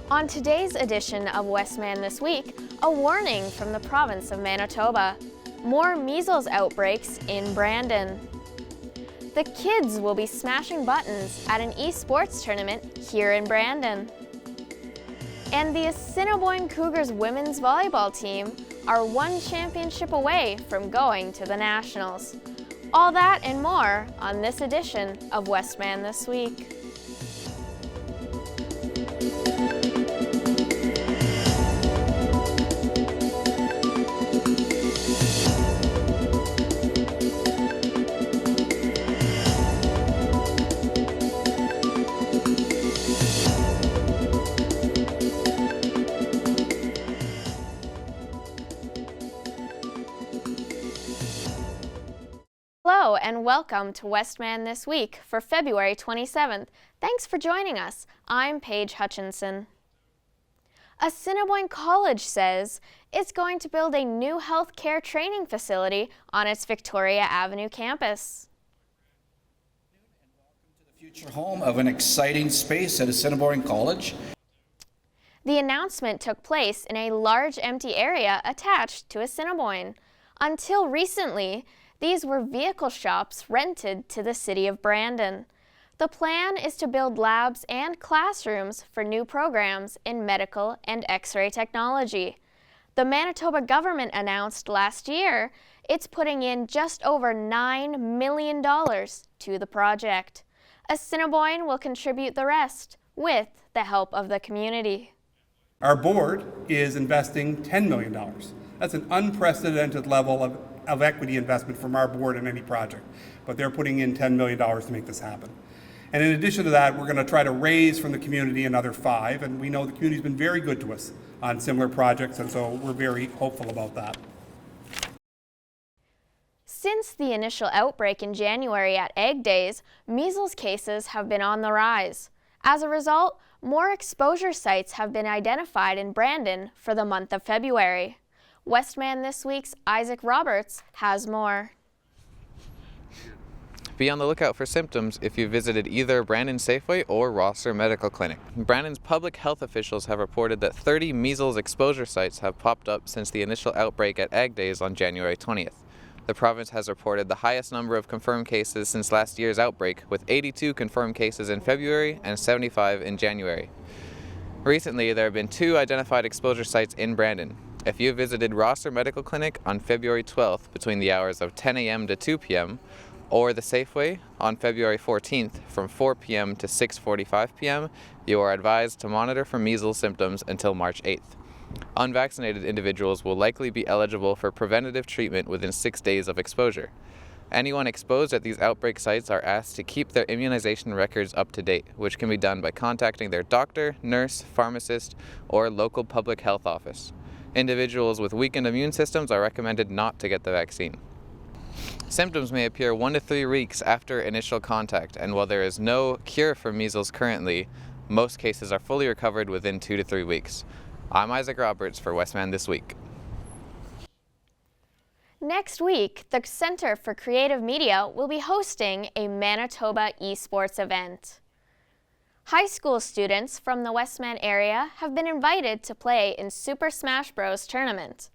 On today's edition of Westman This Week, a warning from the province of Manitoba. More measles outbreaks in Brandon. The kids will be smashing buttons at an esports tournament here in Brandon. And the Assiniboine Cougars women's volleyball team are one championship away from going to the Nationals. All that and more on this edition of Westman This Week. Hello and welcome to Westman This Week for February 27th. Thanks for joining us. I'm Paige Hutchinson. Assiniboine College says it's going to build a new healthcare training facility on its Victoria Avenue campus. Welcome to the future home of an exciting space at Assiniboine College. The announcement took place in a large empty area attached to Assiniboine. Until recently, these were vehicle shops rented to the city of Brandon. The plan is to build labs and classrooms for new programs in medical and X-ray technology. The Manitoba government announced last year it's putting in just over $9 million to the project. Assiniboine will contribute the rest with the help of the community. Our board is investing $10 million. That's an unprecedented level of equity investment from our board in any project, but they're putting in $10 million to make this happen. And in addition to that, we're going to try to raise from the community another $5 million, and we know the community's been very good to us on similar projects, and so we're very hopeful about that. Since the initial outbreak in January at Egg Days, measles cases have been on the rise. As a result, more exposure sites have been identified in Brandon for the month of February. Westman This Week's Isaac Roberts has more. Be on the lookout for symptoms if you visited either Brandon Safeway or Rosser Medical Clinic. Brandon's public health officials have reported that 30 measles exposure sites have popped up since the initial outbreak at Egg Days on January 20th. The province has reported the highest number of confirmed cases since last year's outbreak, with 82 confirmed cases in February and 75 in January. Recently, there have been 2 identified exposure sites in Brandon. If you visited Rosser Medical Clinic on February 12th between the hours of 10 a.m. to 2 p.m., or the Safeway on February 14th from 4 p.m. to 6:45 p.m., you are advised to monitor for measles symptoms until March 8th. Unvaccinated individuals will likely be eligible for preventative treatment within 6 days of exposure. Anyone exposed at these outbreak sites are asked to keep their immunization records up to date, which can be done by contacting their doctor, nurse, pharmacist, or local public health office. Individuals with weakened immune systems are recommended not to get the vaccine. Symptoms may appear 1 to 3 weeks after initial contact, and while there is no cure for measles currently, most cases are fully recovered within 2 to 3 weeks. I'm Isaac Roberts for Westman This Week. Next week, the Center for Creative Media will be hosting a Manitoba esports event. High school students from the Westman area have been invited to play in Super Smash Bros. Tournament.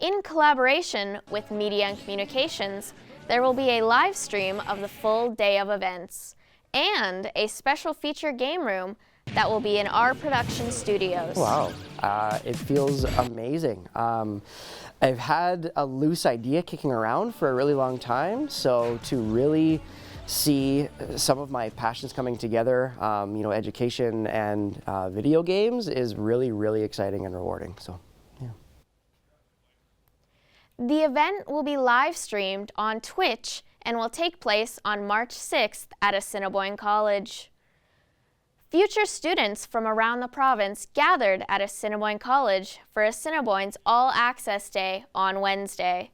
In collaboration with Media and Communications, there will be a live stream of the full day of events and a special feature game room that will be in our production studios. Wow, it feels amazing. I've had a loose idea kicking around for a really long time, so to really see some of my passions coming together, education and video games is really, really exciting and rewarding. So, yeah. The event will be live streamed on Twitch and will take place on March 6th at Assiniboine College. Future students from around the province gathered at Assiniboine College for Assiniboine's All Access Day on Wednesday.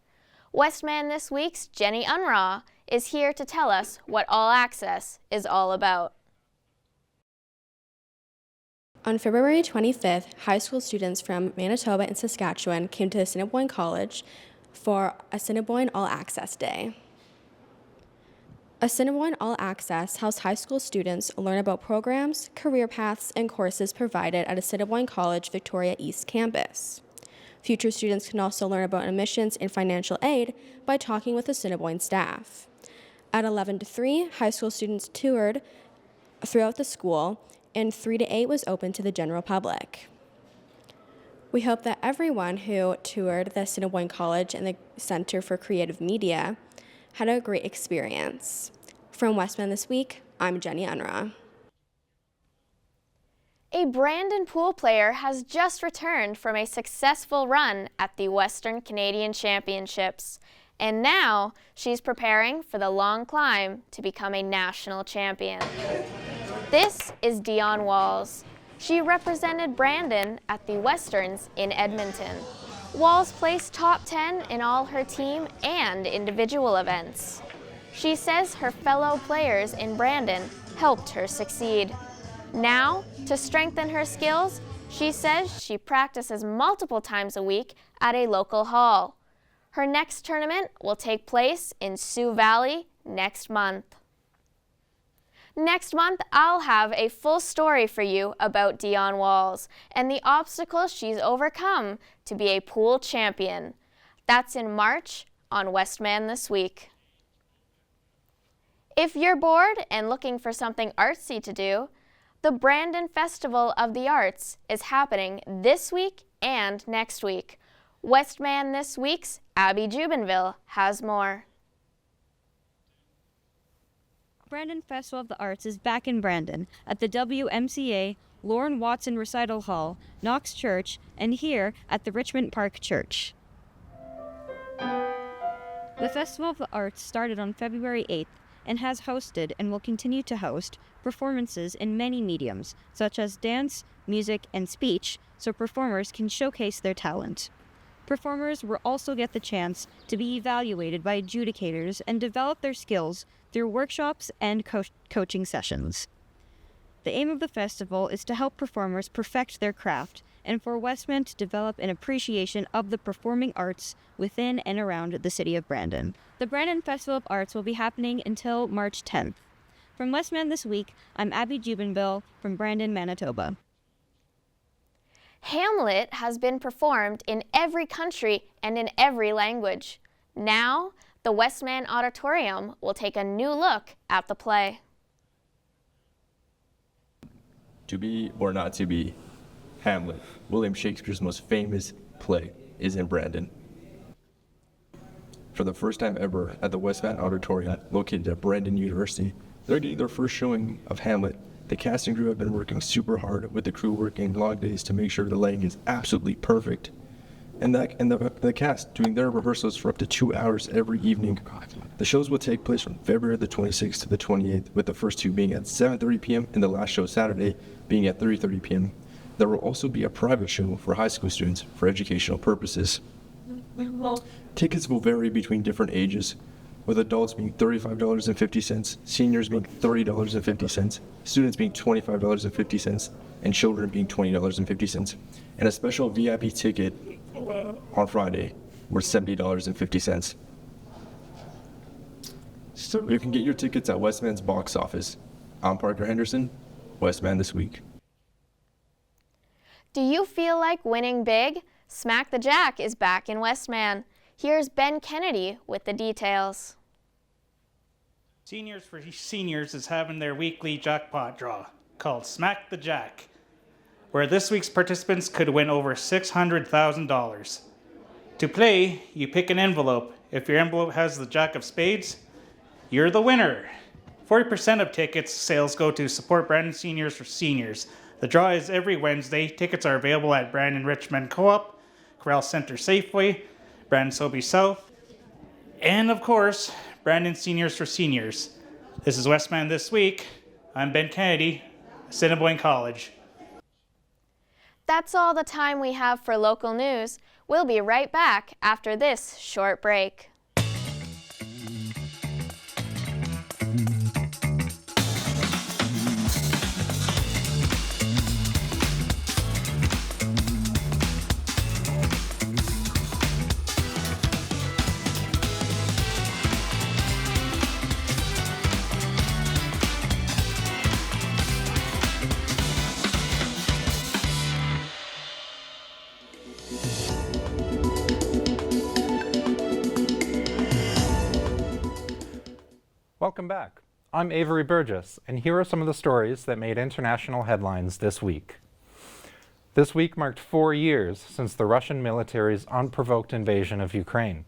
Westman This Week's Jenny Unraw is here to tell us what All Access is all about. On February 25th, high school students from Manitoba and Saskatchewan came to Assiniboine College for Assiniboine All Access Day. Assiniboine All Access helps high school students learn about programs, career paths, and courses provided at Assiniboine College Victoria East campus. Future students can also learn about admissions and financial aid by talking with Assiniboine staff. At 11 to 3, high school students toured throughout the school, and 3 to 8 was open to the general public. We hope that everyone who toured the Assiniboine College and the Center for Creative Media had a great experience. From Westman This Week, I'm Jenny Unruh. A Brandon pool player has just returned from a successful run at the Western Canadian Championships, and now she's preparing for the long climb to become a national champion. This is Dion Walls. She represented Brandon at the Westerns in Edmonton. Walls placed top 10 in all her team and individual events. She says her fellow players in Brandon helped her succeed. Now, to strengthen her skills, she says she practices multiple times a week at a local hall. Her next tournament will take place in Sioux Valley next month. Next month, I'll have a full story for you about Dion Walls and the obstacles she's overcome to be a pool champion. That's in March on Westman This Week. If you're bored and looking for something artsy to do, the Brandon Festival of the Arts is happening this week and next week. Westman This Week's Abby Jubinville has more. Brandon Festival of the Arts is back in Brandon at the WMCA Lauren Watson Recital Hall, Knox Church, and here at the Richmond Park Church. The Festival of the Arts started on February 8th and has hosted and will continue to host performances in many mediums, such as dance, music, and speech, so performers can showcase their talent. Performers will also get the chance to be evaluated by adjudicators and develop their skills through workshops and coaching sessions. The aim of the festival is to help performers perfect their craft and for Westman to develop an appreciation of the performing arts within and around the city of Brandon. The Brandon Festival of Arts will be happening until March 10th. From Westman This Week, I'm Abby Jubinville from Brandon, Manitoba. Hamlet has been performed in every country and in every language. Now, the Westman Auditorium will take a new look at the play. To be or not to be, Hamlet, William Shakespeare's most famous play, is in Brandon. For the first time ever at the Westman Auditorium, located at Brandon University, they're getting their first showing of Hamlet. The cast and crew have been working super hard, with the crew working long days to make sure the lighting is absolutely perfect. And the cast doing their rehearsals for up to 2 hours every evening. The shows will take place from February the 26th to the 28th, with the first two being at 7:30 p.m. and the last show Saturday being at 3:30 p.m. There will also be a private show for high school students for educational purposes. Tickets will vary between different ages, with adults being $35.50, seniors being $30.50, students being $25.50, and children being $20.50. And a special VIP ticket on Friday were $70.50. So you can get your tickets at Westman's box office. I'm Parker Henderson, Westman This Week. Do you feel like winning big? Smack the Jack is back in Westman. Here's Ben Kennedy with the details. Seniors for Seniors is having their weekly jackpot draw called Smack the Jack, where this week's participants could win over $600,000. To play, you pick an envelope. If your envelope has the Jack of Spades, you're the winner. 40% of tickets sales go to support Brandon Seniors for Seniors. The draw is every Wednesday. Tickets are available at Brandon Richmond Co-op, Corral Center Safeway, Brandon Sobey South, and of course, Brandon Seniors for Seniors. This is Westman This Week. I'm Ben Kennedy, Assiniboine College. That's all the time we have for local news. We'll be right back after this short break. Welcome back. I'm Avery Burgess, and here are some of the stories that made international headlines this week. This week marked 4 years since the Russian military's unprovoked invasion of Ukraine.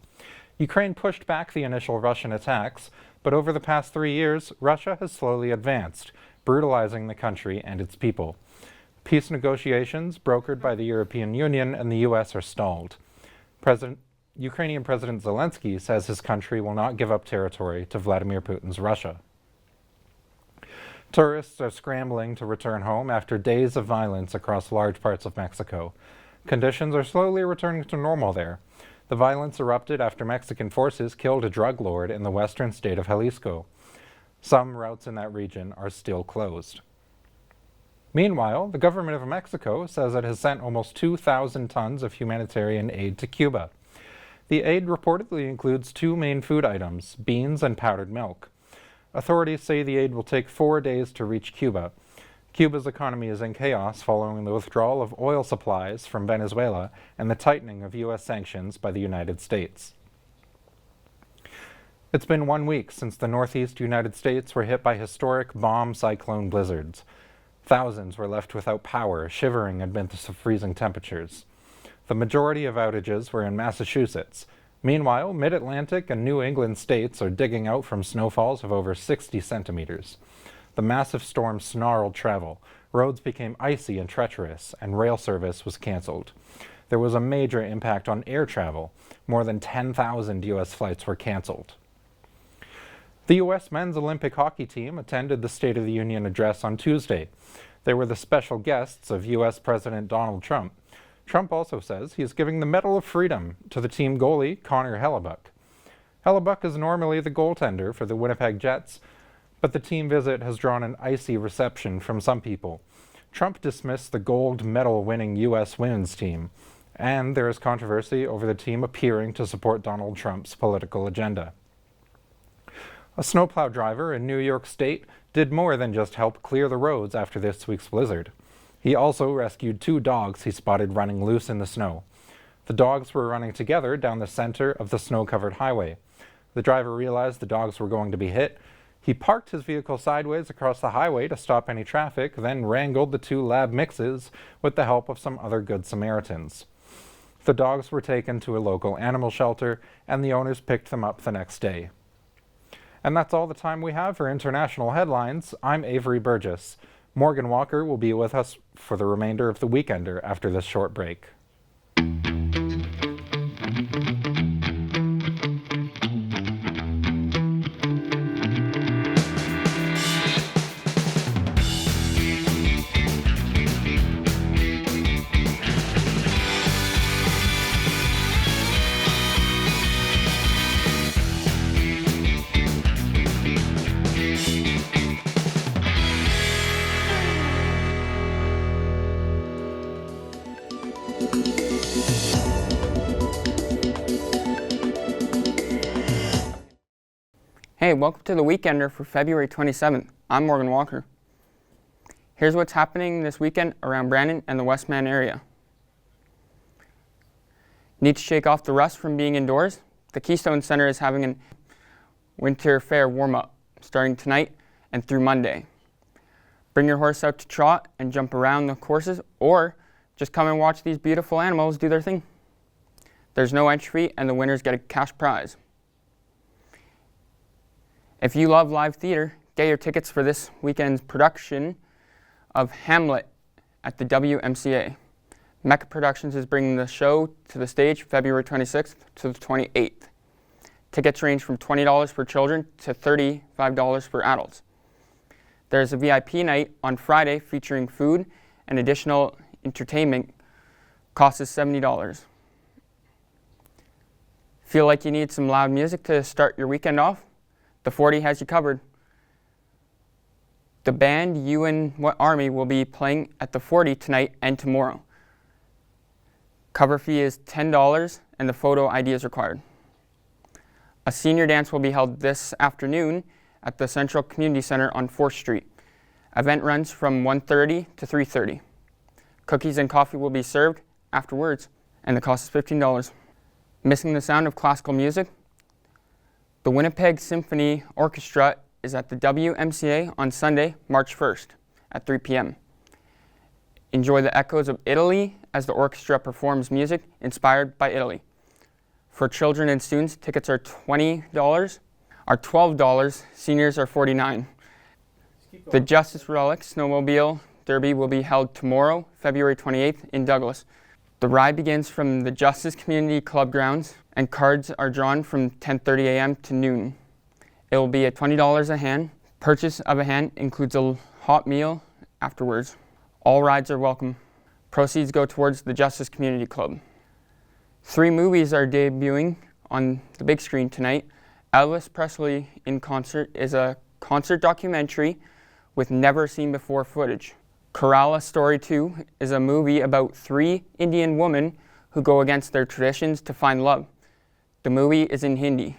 Ukraine pushed back the initial Russian attacks, but over the past 3 years, Russia has slowly advanced, brutalizing the country and its people. Peace negotiations, brokered by the European Union and the U.S., are stalled. Ukrainian President Zelensky says his country will not give up territory to Vladimir Putin's Russia. Tourists are scrambling to return home after days of violence across large parts of Mexico. Conditions are slowly returning to normal there. The violence erupted after Mexican forces killed a drug lord in the western state of Jalisco. Some routes in that region are still closed. Meanwhile, the government of Mexico says it has sent almost 2,000 tons of humanitarian aid to Cuba. The aid reportedly includes 2 main food items, beans and powdered milk. Authorities say the aid will take 4 days to reach Cuba. Cuba's economy is in chaos following the withdrawal of oil supplies from Venezuela and the tightening of U.S. sanctions by the United States. It's been 1 week since the northeast United States were hit by historic bomb cyclone blizzards. Thousands were left without power, shivering amidst the freezing temperatures. The majority of outages were in Massachusetts. Meanwhile, Mid-Atlantic and New England states are digging out from snowfalls of over 60 centimeters. The massive storm snarled travel. Roads became icy and treacherous, and rail service was canceled. There was a major impact on air travel. More than 10,000 U.S. flights were canceled. The U.S. men's Olympic hockey team attended the State of the Union address on Tuesday. They were the special guests of U.S. President Donald Trump. Trump also says he is giving the Medal of Freedom to the team goalie, Connor Hellebuck. Hellebuck is normally the goaltender for the Winnipeg Jets, but the team visit has drawn an icy reception from some people. Trump dismissed the gold medal-winning U.S. women's team, and there is controversy over the team appearing to support Donald Trump's political agenda. A snowplow driver in New York State did more than just help clear the roads after this week's blizzard. He also rescued 2 dogs he spotted running loose in the snow. The dogs were running together down the center of the snow-covered highway. The driver realized the dogs were going to be hit. He parked his vehicle sideways across the highway to stop any traffic, then wrangled the 2 lab mixes with the help of some other Good Samaritans. The dogs were taken to a local animal shelter, and the owners picked them up the next day. And that's all the time we have for international headlines. I'm Avery Burgess. Morgan Walker will be with us for the remainder of the Weekender after this short break. Hey, welcome to the Weekender for February 27th. I'm Morgan Walker. Here's what's happening this weekend around Brandon and the Westman area. Need to shake off the rust from being indoors? The Keystone Center is having a winter fair warm-up starting tonight and through Monday. Bring your horse out to trot and jump around the courses, or just come and watch these beautiful animals do their thing. There's no entry fee and the winners get a cash prize. If you love live theater, get your tickets for this weekend's production of Hamlet at the WMCA. Mecca Productions is bringing the show to the stage February 26th to the 28th. Tickets range from $20 for children to $35 for adults. There's a VIP night on Friday featuring food and additional entertainment. Cost is $70. Feel like you need some loud music to start your weekend off? The 40 has you covered. The band UN Army will be playing at the 40 tonight and tomorrow. Cover fee is $10 and the photo ID is required. A senior dance will be held this afternoon at the Central Community Center on 4th Street. Event runs from 1:30 to 3:30. Cookies and coffee will be served afterwards, and the cost is $15. Missing the sound of classical music? The Winnipeg Symphony Orchestra is at the WMCA on Sunday, March 1st at 3 p.m. Enjoy the echoes of Italy as the orchestra performs music inspired by Italy. For children and students, tickets are $20, are $12, seniors are $49. The Justice Relic Snowmobile Derby will be held tomorrow, February 28th in Douglas. The ride begins from the Justice Community Club grounds and cards are drawn from 10:30 a.m. to noon. It will be at $20 a hand. Purchase of a hand includes a hot meal afterwards. All rides are welcome. Proceeds go towards the Justice Community Club. 3 movies are debuting on the big screen tonight. Elvis Presley in Concert is a concert documentary with never-seen-before footage. Kerala Story 2 is a movie about 3 Indian women who go against their traditions to find love. The movie is in Hindi.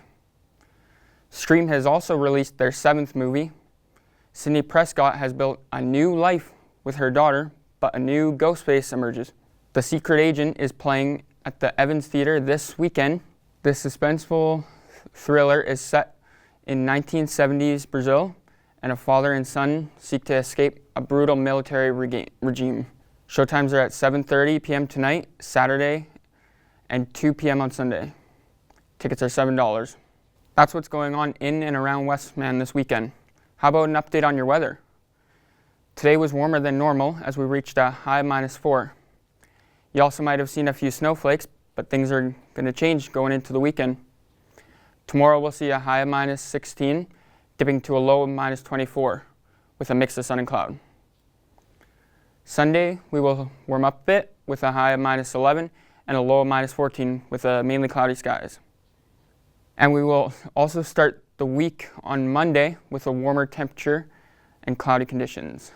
Scream has also released their 7th movie. Sidney Prescott has built a new life with her daughter, but a new ghost face emerges. The Secret Agent is playing at the Evans Theatre this weekend. This suspenseful thriller is set in 1970s Brazil, and a father and son seek to escape a brutal military regime. Showtimes are at 7:30 p.m. tonight, Saturday, and 2 p.m. on Sunday. Tickets are $7. That's what's going on in and around Westman this weekend. How about an update on your weather? Today was warmer than normal as we reached a high of -4. You also might have seen a few snowflakes, but things are going to change going into the weekend. Tomorrow we'll see a high of -16, dipping to a low of -24, with a mix of sun and cloud. Sunday, we will warm up a bit with a high of -11 and a low of -14 with mainly cloudy skies. And we will also start the week on Monday with a warmer temperature and cloudy conditions.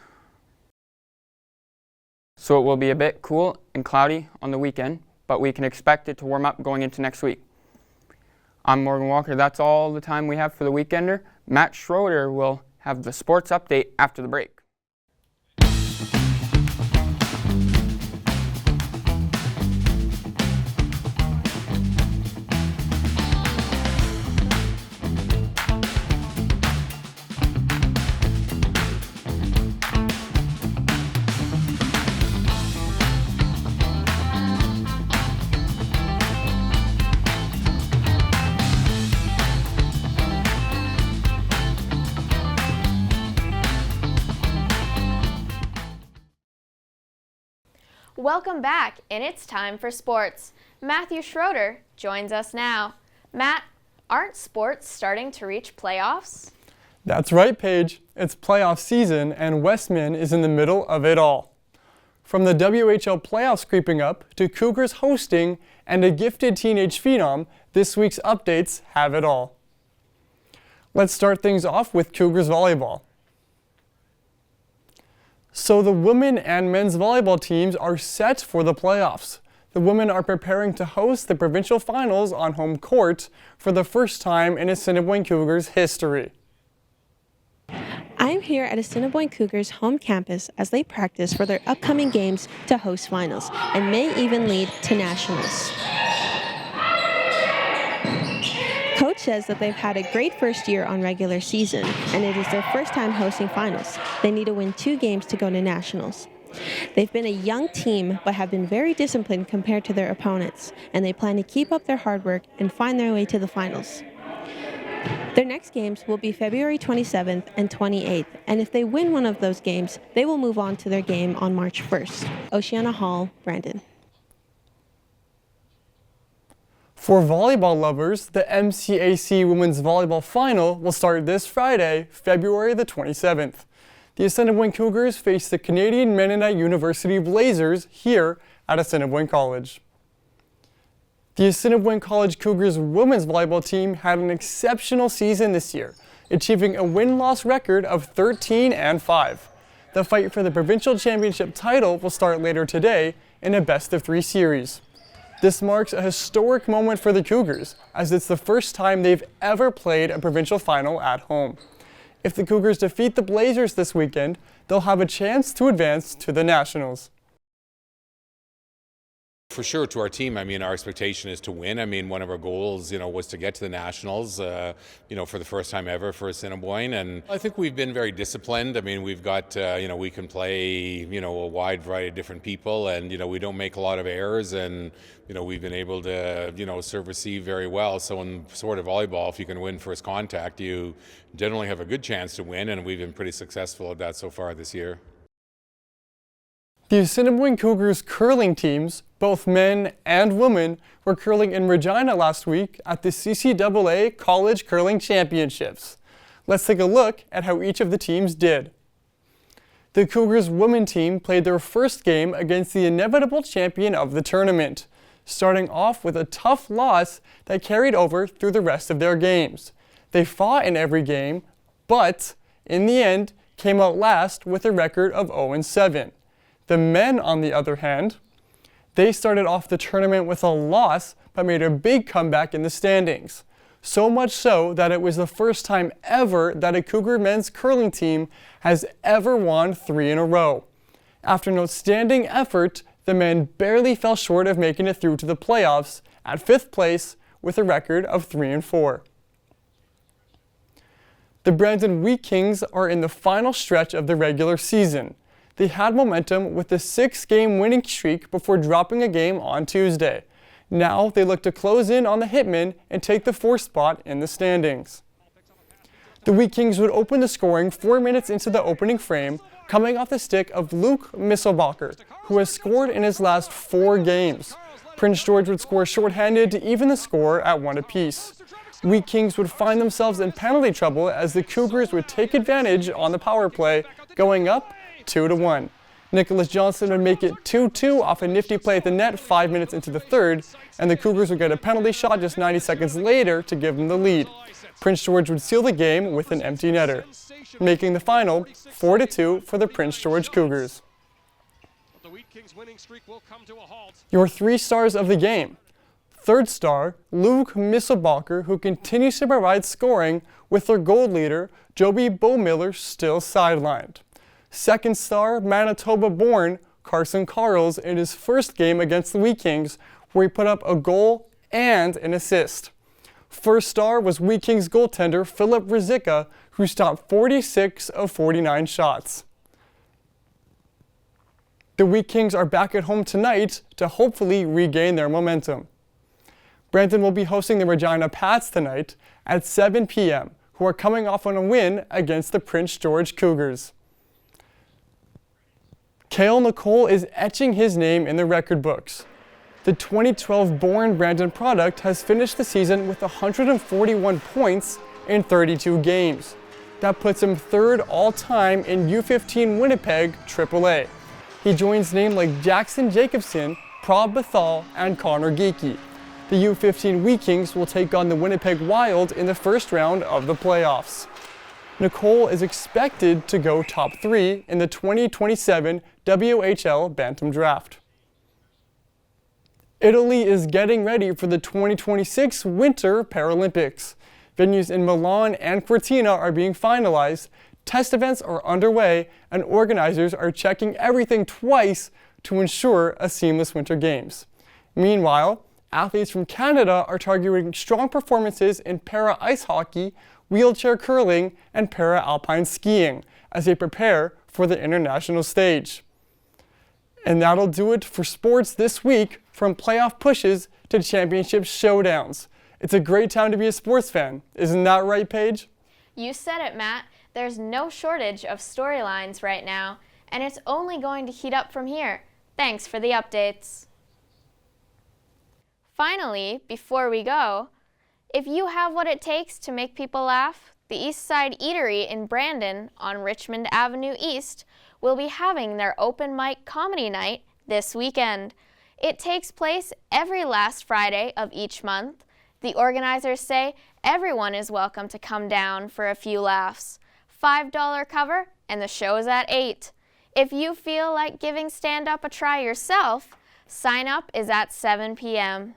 So it will be a bit cool and cloudy on the weekend, but we can expect it to warm up going into next week. I'm Morgan Walker. That's all the time we have for the Weekender. Matt Schroeder will have the sports update after the break. Welcome back, and it's time for sports. Matthew Schroeder joins us now. Matt, aren't sports starting to reach playoffs? That's right, Paige. It's playoff season, and Westman is in the middle of it all. From the WHL playoffs creeping up to Cougars hosting and a gifted teenage phenom, this week's updates have it all. Let's start things off with Cougars volleyball. So the women and men's volleyball teams are set for the playoffs. The women are preparing to host the provincial finals on home court for the first time in Assiniboine Cougars history. I'm here at Assiniboine Cougars home campus as they practice for their upcoming games to host finals and may even lead to nationals. Coach says that they've had a great first year on regular season, and it is their first time hosting finals. They need to win 2 games to go to nationals. They've been a young team, but have been very disciplined compared to their opponents, and they plan to keep up their hard work and find their way to the finals. Their next games will be February 27th and 28th, and if they win one of those games, they will move on to their game on March 1st. Oceana Hall, Brandon. For volleyball lovers, the MCAC Women's Volleyball Final will start this Friday, February the 27th. The Assiniboine Cougars face the Canadian Mennonite University Blazers here at Assiniboine College. The Assiniboine College Cougars women's volleyball team had an exceptional season this year, achieving a win-loss record of 13-5. The fight for the provincial championship title will start later today in a best-of-3 series. This marks a historic moment for the Cougars, as it's the first time they've ever played a provincial final at home. If the Cougars defeat the Blazers this weekend, they'll have a chance to advance to the Nationals. for sure, to our team, I mean, our expectation is to win. I mean, one of our goals, was to get to the Nationals, for the first time ever for Assiniboine. And I think we've been very disciplined. I mean, we've got, we can play, a wide variety of different people, and, we don't make a lot of errors. And, we've been able to, serve receive very well. So in sort of volleyball, if you can win first contact, you generally have a good chance to win. And we've been pretty successful at that so far this year. The Assiniboine Cougars curling teams, both men and women, were curling in Regina last week at the CCAA College Curling Championships. Let's take a look at how each of the teams did. The Cougars women team played their first game against the inevitable champion of the tournament, starting off with a tough loss that carried over through the rest of their games. They fought in every game, but in the end came out last with a record of 0-7. The men, on the other hand, they started off the tournament with a loss but made a big comeback in the standings. So much so that it was the first time ever that a Cougar men's curling team has ever won 3 in a row. After an outstanding effort, the men barely fell short of making it through to the playoffs at 5th place with a record of 3-4. The Brandon Wheat Kings are in the final stretch of the regular season. They had momentum with a 6-game winning streak before dropping a game on Tuesday. Now they look to close in on the Hitmen and take the 4th spot in the standings. The Wheat Kings would open the scoring 4 minutes into the opening frame, coming off the stick of Luke Misselbacher, who has scored in his last 4 games. Prince George would score shorthanded to even the score at 1 apiece. Wheat Kings would find themselves in penalty trouble as the Cougars would take advantage on the power play, going up 2-1. Nicholas Johnson would make it 2-2 off a nifty play at the net 5 minutes into the 3rd, and the Cougars would get a penalty shot just 90 seconds later to give them the lead. Prince George would seal the game with an empty netter, making the final 4-2 for the Prince George Cougars. Your 3 stars of the game. 3rd star, Luke Misselbacher, who continues to provide scoring with their goal leader, Joby Bowmiller, still sidelined. 2nd star, Manitoba-born Carson Carls in his first game against the Wheat Kings, where he put up a goal and an assist. 1st star was Wheat Kings goaltender Philip Rizika, who stopped 46 of 49 shots. The Wheat Kings are back at home tonight to hopefully regain their momentum. Brandon will be hosting the Regina Pats tonight at 7 p.m., who are coming off on a win against the Prince George Cougars. Cale Nicole is etching his name in the record books. The 2012-born Brandon product has finished the season with 141 points in 32 games. That puts him 3rd all-time in U15 Winnipeg AAA. He joins names like Jackson Jacobson, Prab Bethal, and Connor Geekie. The U15 Wheat Kings will take on the Winnipeg Wild in the first round of the playoffs. Nicole is expected to go top 3 in the 2027 WHL Bantam Draft. Italy is getting ready for the 2026 Winter Paralympics. Venues in Milan and Cortina are being finalized, test events are underway, and organizers are checking everything twice to ensure a seamless Winter Games. Meanwhile, athletes from Canada are targeting strong performances in para-ice hockey, wheelchair curling, and para-alpine skiing as they prepare for the international stage. And that'll do it for sports this week, from playoff pushes to championship showdowns. It's a great time to be a sports fan. Isn't that right, Paige? You said it, Matt. There's no shortage of storylines right now, and it's only going to heat up from here. Thanks for the updates. Finally, before we go, if you have what it takes to make people laugh, the East Side Eatery in Brandon on Richmond Avenue East will be having their open mic comedy night this weekend. It takes place every last Friday of each month. The organizers say everyone is welcome to come down for a few laughs. $5 cover, and the show is at 8. If you feel like giving stand-up a try yourself, sign up is at 7 p.m.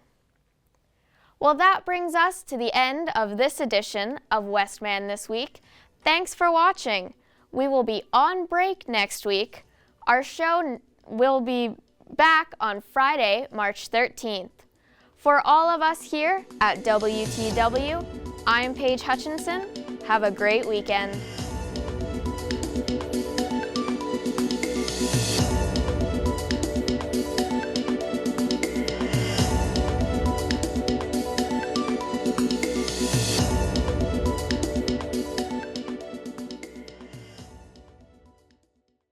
Well, that brings us to the end of this edition of Westman This Week. Thanks for watching. We will be on break next week. Our show will be back on Friday, March 13th. For all of us here at WTW, I'm Paige Hutchinson. Have a great weekend.